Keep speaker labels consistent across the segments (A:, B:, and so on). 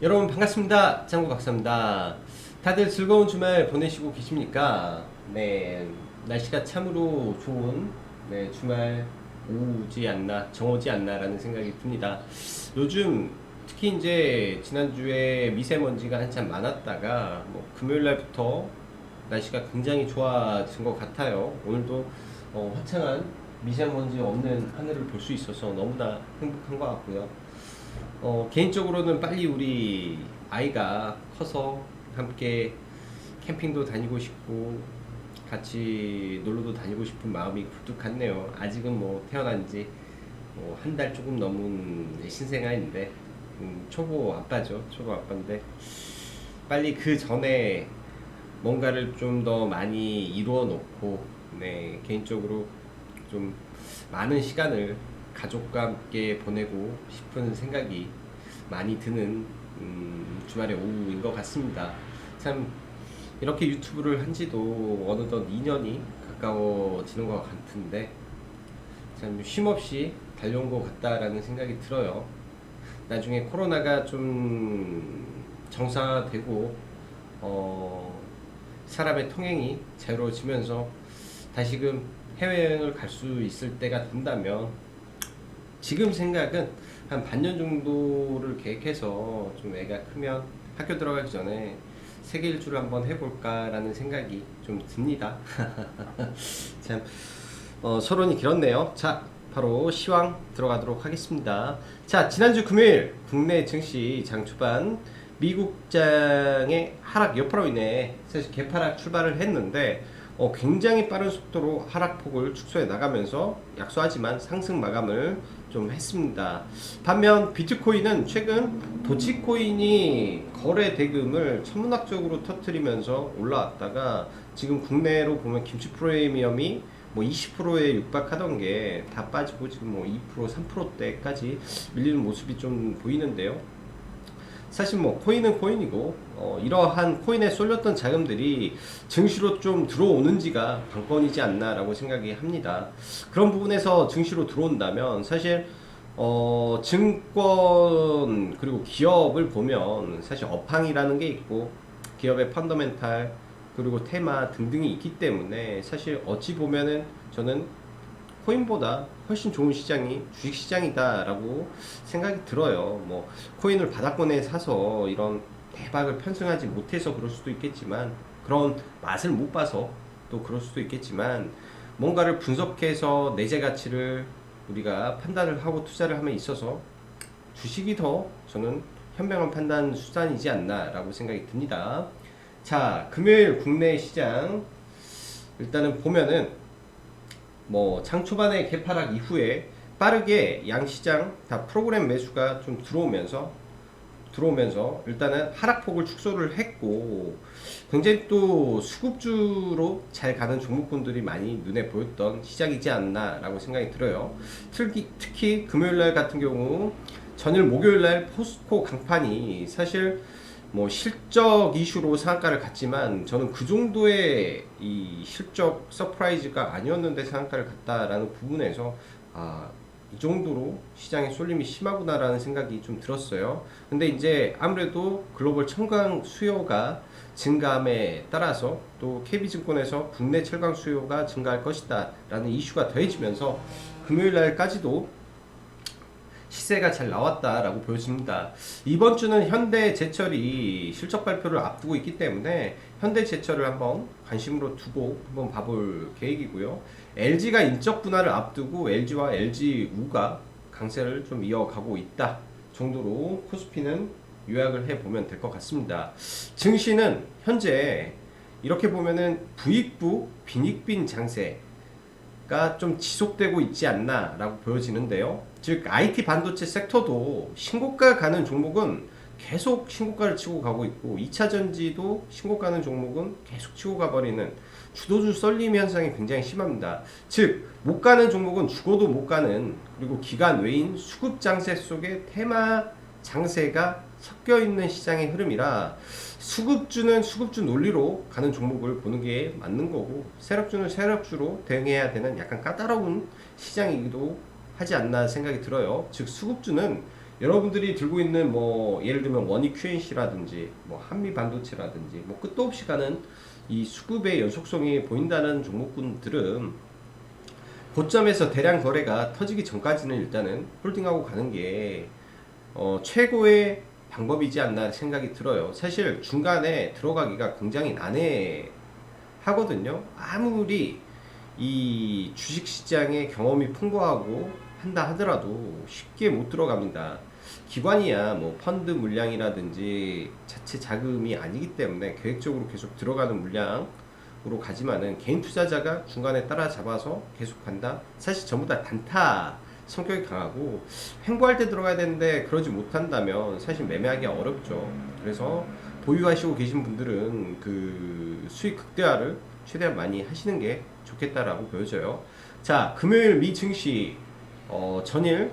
A: 여러분 반갑습니다. 장구 박사입니다. 다들 즐거운 주말 보내시고 계십니까? 네, 날씨가 참으로 좋은 주말 오지 않나, 정오지 않나라는 생각이 듭니다. 요즘 특히 이제 지난주에 미세먼지가 한참 많았다가 뭐 금요일 날부터 날씨가 굉장히 좋아진 것 같아요. 오늘도 화창한 미세먼지 없는 하늘을 볼 수 있어서 너무나 행복한 것 같고요. 개인적으로는 빨리 우리 아이가 커서 함께 캠핑도 다니고 싶고 같이 놀러도 다니고 싶은 마음이 굴뚝 같네요. 아직은 뭐 태어난 지 한 달 조금 넘은 신생아인데 초보 아빠죠. 초보 아빠인데 빨리 그 전에 뭔가를 좀 더 많이 이루어 놓고 개인적으로 좀 많은 시간을 가족과 함께 보내고 싶은 생각이 많이 드는 주말의 오후인 것 같습니다. 참 이렇게 유튜브를 한 지도 어느덧 2년이 가까워지는 것 같은데 참 쉼없이 달려온 것 같다라는 생각이 들어요. 나중에 코로나가 좀 정상화되고 사람의 통행이 자유로워지면서 다시금 해외여행을 갈 수 있을 때가 된다면 지금 생각은 한 반년 정도를 계획해서 좀 애가 크면 학교 들어가기 전에 세계 일주를 한번 해볼까라는 생각이 좀 듭니다. 참 서론이 길었네요. 자, 바로 시황 들어가도록 하겠습니다. 자, 지난주 금요일 국내 증시 장 초반 미국장의 하락 여파로 인해 사실 개파락 출발을 했는데 굉장히 빠른 속도로 하락폭을 축소해 나가면서 약소하지만 상승 마감을 좀 했습니다. 반면 비트코인은 최근 도치코인이 거래 대금을 천문학적으로 터뜨리면서 올라왔다가 지금 국내로 보면 김치 프리미엄이 뭐 20%에 육박하던 게 다 빠지고 지금 뭐 2%, 3%대까지 밀리는 모습이 좀 보이는데요. 사실 뭐 코인은 코인이고 이러한 코인에 쏠렸던 자금들이 증시로 좀 들어오는지가 관건이지 않나라고 생각이 합니다. 그런 부분에서 증시로 들어온다면 사실 증권 그리고 기업을 보면 사실 업황이라는 게 있고 기업의 펀더멘탈 그리고 테마 등등이 있기 때문에 사실 어찌 보면은 저는 코인보다 훨씬 좋은 시장이 주식시장이다라고 생각이 들어요. 뭐 코인을 바닥권에 사서 이런 대박을 편승하지 못해서 그럴 수도 있겠지만 그런 맛을 못 봐서 또 그럴 수도 있겠지만 뭔가를 분석해서 내재 가치를 우리가 판단을 하고 투자를 함에 있어서 주식이 더 저는 현명한 판단 수단이지 않나라고 생각이 듭니다. 자, 금요일 국내 시장 일단은 보면은 뭐 장 초반에 개파락 이후에 빠르게 양시장 다 프로그램 매수가 좀 들어오면서 일단은 하락폭을 축소를 했고 굉장히 또 수급주로 잘 가는 종목군들이 많이 눈에 보였던 시작이지 않나라고 생각이 들어요. 특히 금요일날 같은 경우 전일 목요일날 포스코 강판이 사실 뭐 실적 이슈로 상한가를 갔지만 저는 그 정도의 이 실적 서프라이즈가 아니었는데 상한가를 갔다라는 부분에서 이 정도로 시장의 쏠림이 심하구나라는 생각이 좀 들었어요. 근데 이제 아무래도 글로벌 첨강 수요가 증감에 따라서 또 KB증권에서 국내 철강 수요가 증가할 것이다 라는 이슈가 더해지면서 금요일 날까지도 시세가 잘 나왔다라고 보여집니다. 이번 주는 현대제철이 실적 발표를 앞두고 있기 때문에 현대제철을 한번 관심으로 두고 한번 봐볼 계획이고요. LG가 인적 분할을 앞두고 LG와 LG우가 강세를 좀 이어가고 있다 정도로 코스피는 요약을 해보면 될 것 같습니다. 증시는 현재 이렇게 보면은 부익부 빈익빈 장세 좀 지속되고 있지 않나라고 보여지는데요. 즉 IT 반도체 섹터도 신고가 가는 종목은 계속 신고가를 치고 가고 있고 2차 전지도 신고가 가는 종목은 계속 치고 가버리는 주도주 썰림 현상이 굉장히 심합니다. 즉 못 가는 종목은 죽어도 못 가는 그리고 기간 외인 수급 장세 속에 테마 장세가 섞여 있는 시장의 흐름이라 수급주는 수급주 논리로 가는 종목을 보는 게 맞는 거고 세력주는 세력주로 대응해야 되는 약간 까다로운 시장이기도 하지 않나 생각이 들어요. 즉 수급주는 여러분들이 들고 있는 뭐 예를 들면 원익 QNC라든지 뭐 한미 반도체라든지 뭐 끝도 없이 가는 이 수급의 연속성이 보인다는 종목군들은 고점에서 대량 거래가 터지기 전까지는 일단은 홀딩하고 가는 게 최고의 방법이지 않나 생각이 들어요. 사실 중간에 들어가기가 굉장히 난해하거든요. 아무리 이 주식시장의 경험이 풍부하고 한다 하더라도 쉽게 못 들어갑니다. 기관이야 뭐 펀드 물량이라든지 자체 자금이 아니기 때문에 계획적으로 계속 들어가는 물량으로 가지만은 개인 투자자가 중간에 따라잡아서 계속 간다. 사실 전부 다 단타 성격이 강하고 횡보할 때 들어가야 되는데 그러지 못한다면 사실 매매하기 어렵죠. 그래서 보유하시고 계신 분들은 그 수익 극대화를 최대한 많이 하시는 게 좋겠다라고 보여져요. 자, 금요일 미 증시 전일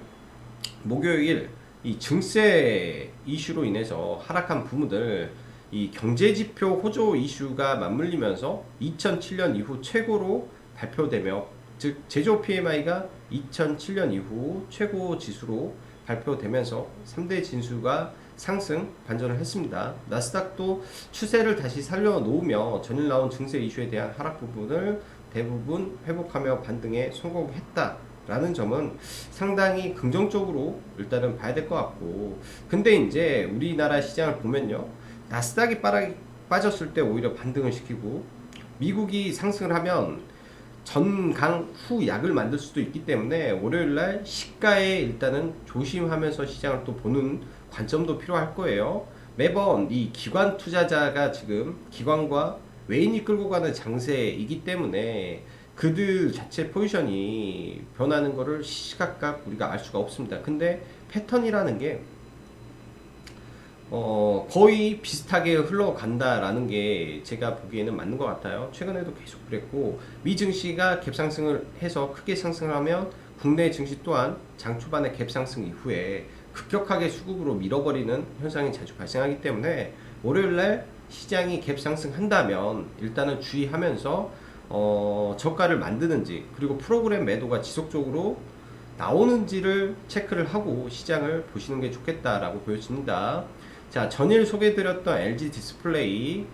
A: 목요일 이 증세 이슈로 인해서 하락한 부분들 이 경제지표 호조 이슈가 맞물리면서 2007년 이후 최고로 발표되며 즉 제조 PMI가 2007년 이후 최고 지수로 발표되면서 3대 진수가 상승 반전을 했습니다. 나스닥도 추세를 다시 살려놓으며 전일 나온 증세 이슈에 대한 하락 부분을 대부분 회복하며 반등에 성공했다라는 점은 상당히 긍정적으로 일단은 봐야 될 것 같고, 근데 이제 우리나라 시장을 보면요, 나스닥이 빠졌을 때 오히려 반등을 시키고 미국이 상승을 하면 전강 후 약을 만들 수도 있기 때문에 월요일날 시가에 일단은 조심하면서 시장을 또 보는 관점도 필요할 거예요. 매번 이 기관 투자자가 지금 기관과 외인이 끌고 가는 장세이기 때문에 그들 자체 포지션이 변하는 거를 시시각각 우리가 알 수가 없습니다. 근데 패턴이라는 게 거의 비슷하게 흘러간다라는 게 제가 보기에는 맞는 것 같아요. 최근에도 계속 그랬고, 미 증시가 갭상승을 해서 크게 상승을 하면 국내 증시 또한 장 초반에 갭상승 이후에 급격하게 수급으로 밀어버리는 현상이 자주 발생하기 때문에 월요일날 시장이 갭상승한다면 일단은 주의하면서 저가를 만드는지, 그리고 프로그램 매도가 지속적으로 나오는지를 체크를 하고 시장을 보시는 게 좋겠다라고 보여집니다. 자, 전일 소개해드렸던 LG 디스플레이,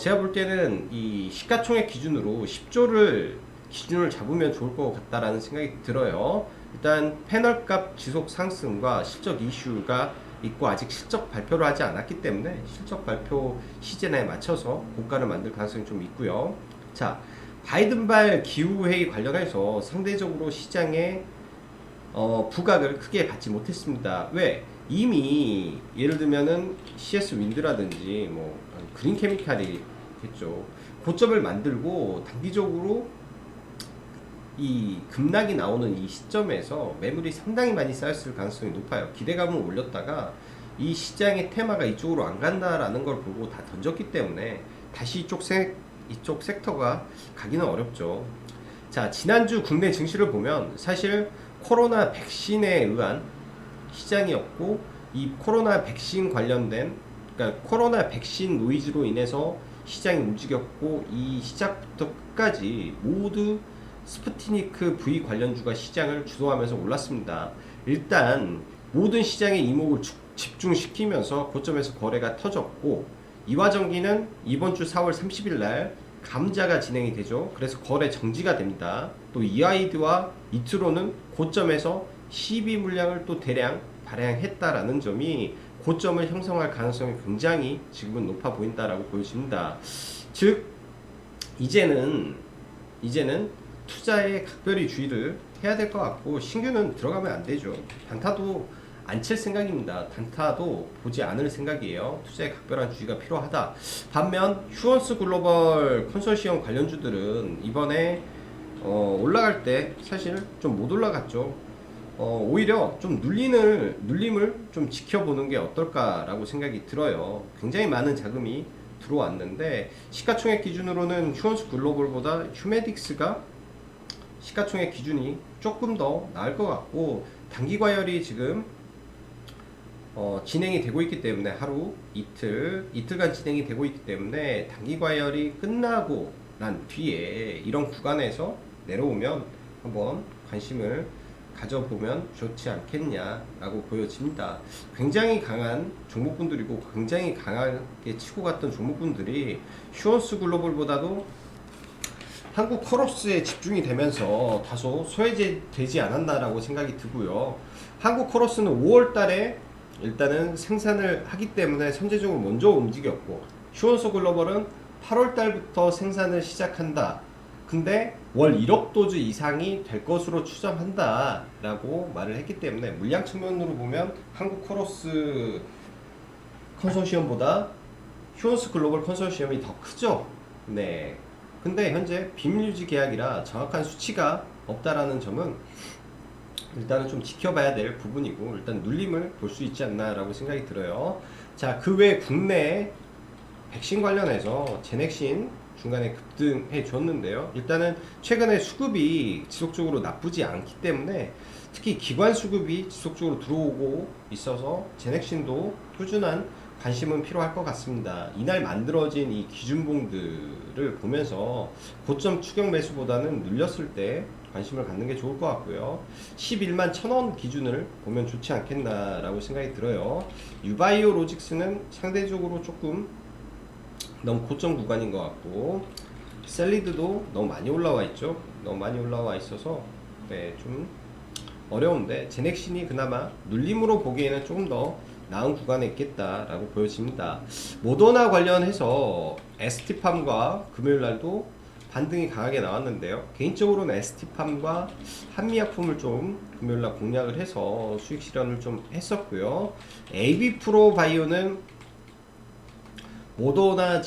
A: 제가 볼 때는 이 시가총액 기준으로 10조를 기준을 잡으면 좋을 것 같다라는 생각이 들어요. 일단 패널값 지속 상승과 실적 이슈가 있고 아직 실적 발표를 하지 않았기 때문에 실적 발표 시즌에 맞춰서 고가를 만들 가능성이 좀 있고요. 자, 바이든발 기후회의 관련해서 상대적으로 시장에 부각을 크게 받지 못했습니다. 왜? 이미 예를 들면은 CS 윈드라든지 뭐 그린 케미칼이겠죠. 고점을 만들고 단기적으로 이 급락이 나오는 이 시점에서 매물이 상당히 많이 쌓였을 가능성이 높아요. 기대감을 올렸다가 이 시장의 테마가 이쪽으로 안 간다라는 걸 보고 다 던졌기 때문에 다시 이쪽 섹터가 가기는 어렵죠. 자, 지난주 국내 증시를 보면 사실 코로나 백신에 의한 시장이었고, 이 코로나 백신 관련된, 그러니까 코로나 백신 노이즈로 인해서 시장이 움직였고, 이 시작부터 끝까지 모두 스푸트니크 V 관련주가 시장을 주도하면서 올랐습니다. 일단 모든 시장의 이목을 집중시키면서 고점에서 거래가 터졌고, 이화전기는 이번 주 4월 30일 날 감자가 진행이 되죠. 그래서 거래 정지가 됩니다. 또 이아이드와 이트로는 고점에서 12 물량을 또 대량 발행했다라는 점이 고점을 형성할 가능성이 굉장히 지금은 높아 보인다라고 보여집니다. 즉 이제는 투자에 각별히 주의를 해야 될 것 같고, 신규는 들어가면 안 되죠. 단타도 안 칠 생각입니다. 단타도 보지 않을 생각이에요. 투자에 각별한 주의가 필요하다. 반면 휴원스 글로벌 컨소시엄 관련주들은 이번에 올라갈 때 사실 좀 못 올라갔죠. 오히려 좀 눌림을 좀 지켜보는 게 어떨까라고 생각이 들어요. 굉장히 많은 자금이 들어왔는데 시가총액 기준으로는 휴원스 글로벌보다 휴메딕스가 시가총액 기준이 조금 더 나을 것 같고, 단기 과열이 지금 진행이 되고 있기 때문에 하루 이틀간 진행이 되고 있기 때문에 단기 과열이 끝나고 난 뒤에 이런 구간에서 내려오면 한번 관심을 가져보면 좋지 않겠냐라고 보여집니다. 굉장히 강한 종목군들이고 굉장히 강하게 치고 갔던 종목군들이 휴원스 글로벌보다도 한국 코러스에 집중이 되면서 다소 소외되지 않았나라고 생각이 들고요. 한국 코러스는 5월 달에 일단은 생산을 하기 때문에 선제적으로 먼저 움직였고, 휴원스 글로벌은 8월 달부터 생산을 시작한다. 근데 월 1억 도즈 이상이 될 것으로 추정한다 라고 말을 했기 때문에, 물량 측면으로 보면 한국 코러스 컨소시엄보다 휴원스 글로벌 컨소시엄이 더 크죠. 네. 근데 현재 비밀 유지 계약이라 정확한 수치가 없다라는 점은 일단은 좀 지켜봐야 될 부분이고, 일단 눌림을 볼 수 있지 않나 라고 생각이 들어요. 자, 그 외 국내 백신 관련해서 제넥신 중간에 급등해 줬는데요. 일단은 최근에 수급이 지속적으로 나쁘지 않기 때문에, 특히 기관 수급이 지속적으로 들어오고 있어서 제넥신도 꾸준한 관심은 필요할 것 같습니다. 이날 만들어진 이 기준봉들을 보면서 고점 추격 매수보다는 눌렸을 때 관심을 갖는 게 좋을 것 같고요. 11만 1,000원 기준을 보면 좋지 않겠나라고 생각이 들어요. 유바이오 로직스는 상대적으로 조금 너무 고점 구간인 것 같고, 셀리드도 너무 많이 올라와 있죠. 너무 많이 올라와 있어서 좀 어려운데, 제넥신이 그나마 눌림으로 보기에는 조금 더 나은 구간에 있겠다라고 보여집니다. 모더나 관련해서 ST팜과 금요일날도 반등이 강하게 나왔는데요. 개인적으로는 ST팜과 한미약품을 좀 금요일날 공략을 해서 수익 실현을 좀 했었고요. AB프로 바이오는 모더나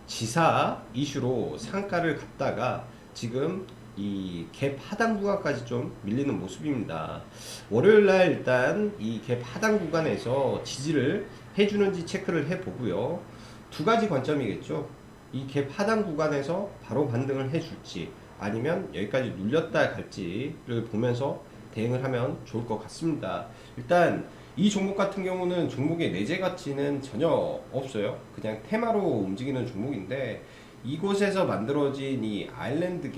A: 지사 이슈로 상가를 갔다가 지금 이 갭 하단 구간까지 좀 밀리는 모습입니다. 월요일날 일단 이 갭 하단 구간에서 지지를 해주는지 체크를 해보고요. 두 가지 관점이겠죠. 이 갭 하단 구간에서 바로 반등을 해줄지, 아니면 여기까지 눌렸다 갈지를 보면서 대응을 하면 좋을 것 같습니다. 일단 이 종목 같은 경우는 종목의 내재 가치는 전혀 없어요. 그냥 테마로 움직이는 종목인데, 이곳에서 만들어진 이 아일랜드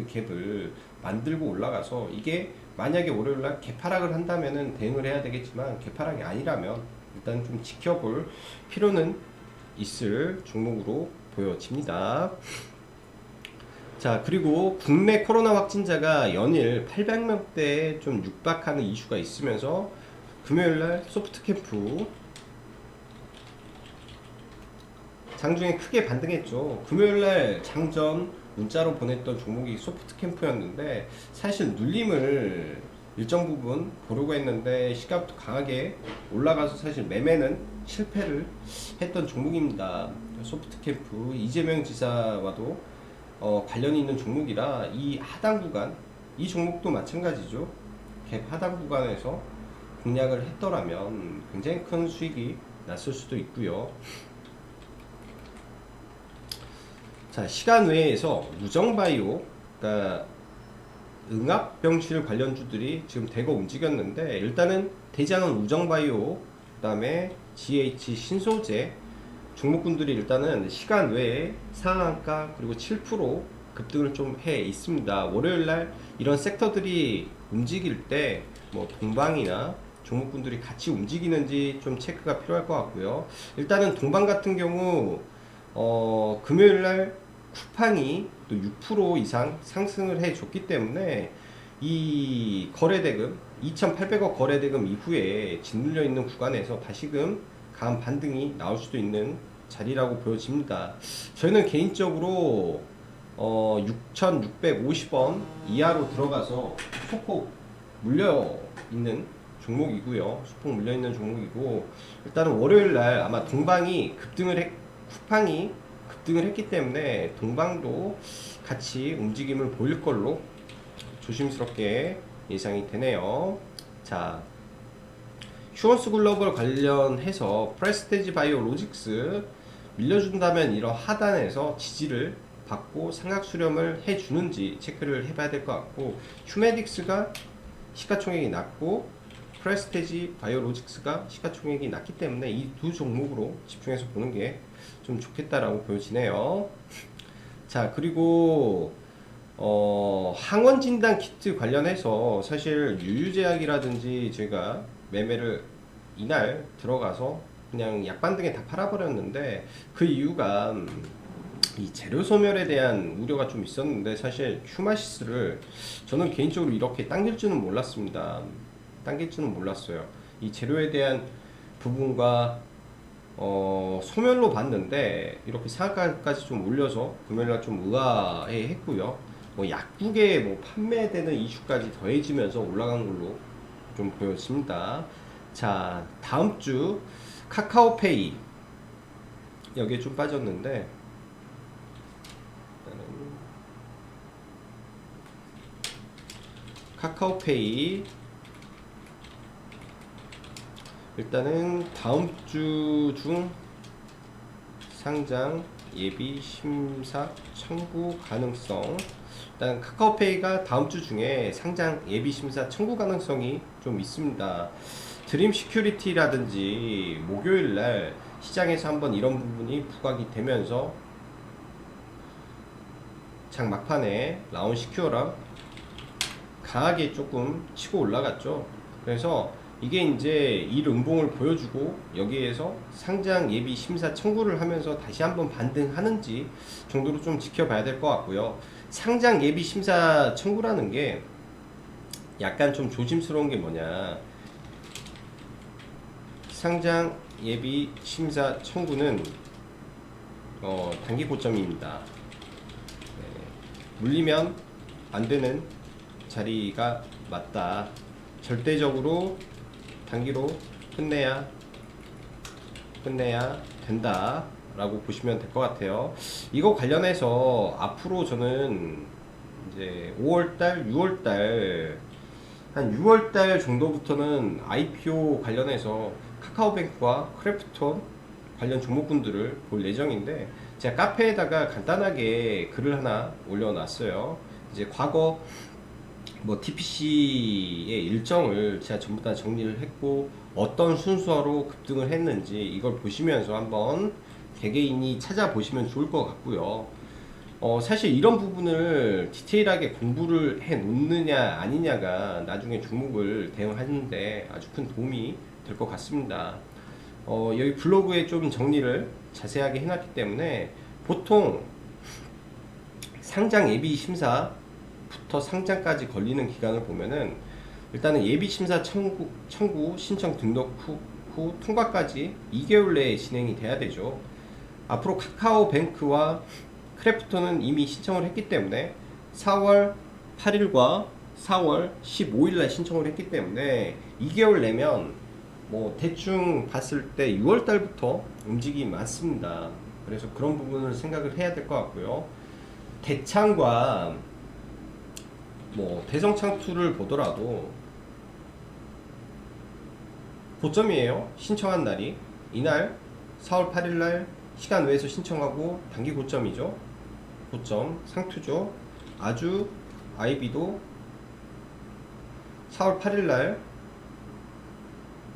A: 갭을 만들고 올라가서, 이게 만약에 월요일날 개파락을 한다면은 대응을 해야 되겠지만, 개파락이 아니라면 일단 좀 지켜볼 필요는 있을 종목으로 보여집니다. 자, 그리고 국내 코로나 확진자가 연일 800명대에 좀 육박하는 이슈가 있으면서 금요일날 소프트캠프 장중에 크게 반등했죠. 금요일날 장전 문자로 보냈던 종목이 소프트캠프였는데, 사실 눌림을 일정 부분 보려고 했는데 시가부터 강하게 올라가서 사실 매매는 실패를 했던 종목입니다. 소프트캠프 이재명 지사와도 관련이 있는 종목이라, 이 하단 구간, 이 종목도 마찬가지죠. 갭 하단 구간에서 공략을 했더라면 굉장히 큰 수익이 났을 수도 있고요. 자, 시간 외에서 우정바이오, 그러니까 응압병실 관련주들이 지금 대거 움직였는데, 일단은 대장은 우정바이오, 그 다음에 GH 신소재 종목군들이 일단은 시간 외에 상한가 그리고 7% 급등을 좀 해 있습니다. 월요일날 이런 섹터들이 움직일 때 뭐 동방이나 종목군들이 같이 움직이는지 좀 체크가 필요할 것 같고요. 일단은 동방 같은 경우 금요일날 쿠팡이 또 6% 이상 상승을 해줬기 때문에, 이 거래대금 2,800억 거래대금 이후에 짓눌려 있는 구간에서 다시금 강한 반등이 나올 수도 있는 자리라고 보여집니다. 저희는 개인적으로 6,650원 이하로 들어가서 소폭 물려 있는 종목이고요. 소폭 물려 있는 종목이고, 일단은 월요일날 아마 동방이 쿠팡이 급등을 했기 때문에 동방도 같이 움직임을 보일 걸로 조심스럽게 예상이 되네요. 자, 휴원스 글로벌 관련해서 프레스티지 바이오 로직스 밀려준다면 이런 하단에서 지지를 받고 상각 수렴을 해주는지 체크를 해봐야 될 것 같고, 휴메딕스가 시가총액이 낮고 프레스티지 바이오 로직스가 시가총액이 낮기 때문에 이 두 종목으로 집중해서 보는 게 좀 좋겠다라고 보여지네요. 자, 그리고 항원 진단 키트 관련해서 사실 유유제약이라든지 저희가 매매를 이날 들어가서 그냥 약반등에 다 팔아버렸는데, 그 이유가 이 재료 소멸에 대한 우려가 좀 있었는데, 사실 휴마시스를 저는 개인적으로 이렇게 당길 줄은 몰랐습니다. 당길 줄은 몰랐어요. 이 재료에 대한 부분과 소멸로 봤는데 이렇게 상한가까지 좀 올려서 금요일날 좀 의아해 했고요. 뭐 약국에 뭐 판매되는 이슈까지 더해지면서 올라간 걸로 좀 보여집니다. 자, 다음 주 카카오페이 여기에 좀 빠졌는데, 일단은 카카오페이 일단은 다음 주 중 상장 예비 심사 청구 가능성, 일단 카카오페이가 다음 주 중에 상장 예비 심사 청구 가능성이 좀 있습니다. 드림 시큐리티라든지 목요일 날 시장에서 한번 이런 부분이 부각이 되면서 장 막판에 라운 시큐어랑 강하게 조금 치고 올라갔죠. 그래서 이게 이제 일응봉을 보여주고 여기에서 상장 예비 심사 청구를 하면서 다시 한번 반등하는지 정도로 좀 지켜봐야 될 것 같고요. 상장 예비 심사 청구라는 게 약간 좀 조심스러운 게 뭐냐, 상장 예비 심사 청구는 단기 고점입니다. 물리면 안 되는 자리가 맞다. 절대적으로 단기로 끝내야 된다 라고 보시면 될 것 같아요. 이거 관련해서 앞으로 저는 이제 5월달 6월달 한 6월달 정도부터는 IPO 관련해서 카카오뱅크와 크래프톤 관련 종목군들을 볼 예정인데, 제가 카페에다가 간단하게 글을 하나 올려놨어요. 이제 과거 뭐 TPC의 일정을 제가 전부 다 정리를 했고, 어떤 순서로 급등을 했는지 이걸 보시면서 한번 개개인이 찾아보시면 좋을 것 같고요. 사실 이런 부분을 디테일하게 공부를 해 놓느냐 아니냐가 나중에 종목을 대응하는데 아주 큰 도움이 될 것 같습니다. 여기 블로그에 좀 정리를 자세하게 해놨기 때문에, 보통 상장 예비 심사부터 상장까지 걸리는 기간을 보면은 일단은 예비 심사 청구 신청 등록 후 통과까지 2개월 내에 진행이 돼야 되죠. 앞으로 카카오뱅크와 크래프톤은 이미 신청을 했기 때문에 4월 8일과 4월 15일 날 신청을 했기 때문에 2개월 내면 뭐 대충 봤을 때 6월 달부터 움직임이 많습니다. 그래서 그런 부분을 생각을 해야 될 것 같고요. 대창과 뭐 대성창투를 보더라도 고점이에요. 신청한 날이 이날 4월 8일 날 시간 외에서 신청하고 단기 고점이죠. 고점 상투죠. 아주 IB도 4월 8일 날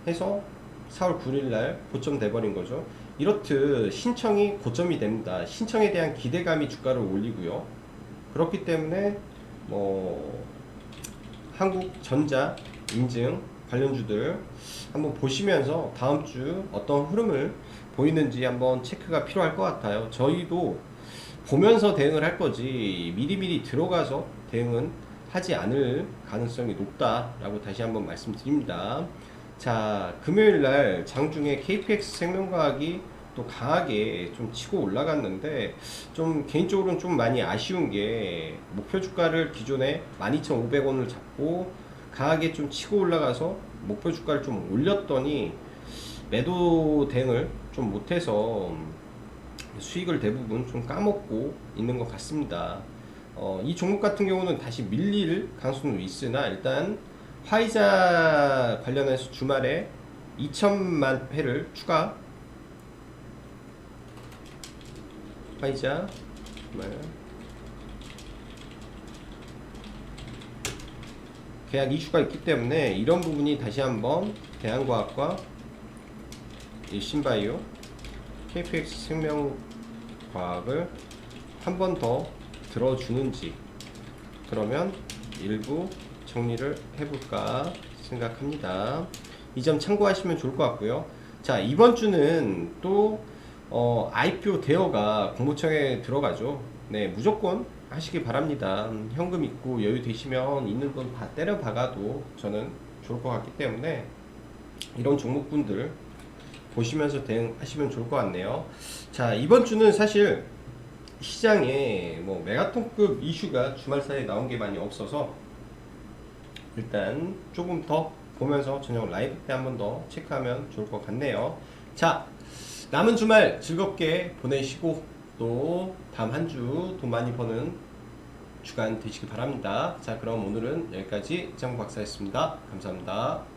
A: 해서 4월 9일 날 고점 돼버린 거죠. 이렇듯 신청이 고점이 됩니다. 신청에 대한 기대감이 주가를 올리고요. 그렇기 때문에 뭐 한국전자 인증 관련주들 한번 보시면서 다음 주 어떤 흐름을 보이는지 한번 체크가 필요할 것 같아요. 저희도 보면서 대응을 할 거지 미리미리 들어가서 대응은 하지 않을 가능성이 높다라고 다시 한번 말씀드립니다. 자, 금요일날 장중에 KPX 생명과학이 또 강하게 좀 치고 올라갔는데, 좀 개인적으로는 좀 많이 아쉬운 게 목표 주가를 기존에 12,500원을 잡고 강하게 좀 치고 올라가서 목표 주가를 좀 올렸더니 매도 대응을 좀 못해서 수익을 대부분 좀 까먹고 있는 것 같습니다. 이 종목 같은 경우는 다시 밀릴 가능성도 있으나, 일단 화이자 관련해서 주말에 2천만 회를 추가, 화이자 주말 계약 이슈가 있기 때문에 이런 부분이 다시 한번 대한과학과 일신바이오, KPX 생명과학을 한 번 더 들어주는지 그러면 일부 정리를 해볼까 생각합니다. 이 점 참고하시면 좋을 것 같고요. 자, 이번 주는 또 IPO 대여가 공모처에 들어가죠. 네, 무조건 하시기 바랍니다. 현금 있고 여유 되시면 있는 돈 다 때려 박아도 저는 좋을 것 같기 때문에 이런 종목군들 보시면서 대응하시면 좋을 것 같네요. 자, 이번 주는 사실 시장에 뭐 메가톤급 이슈가 주말 사이에 나온 게 많이 없어서 일단 조금 더 보면서 저녁 라이브 때 한 번 더 체크하면 좋을 것 같네요. 자, 남은 주말 즐겁게 보내시고 또 다음 한 주 돈 많이 버는 주간 되시기 바랍니다. 자, 그럼 오늘은 여기까지 이장구 박사였습니다. 감사합니다.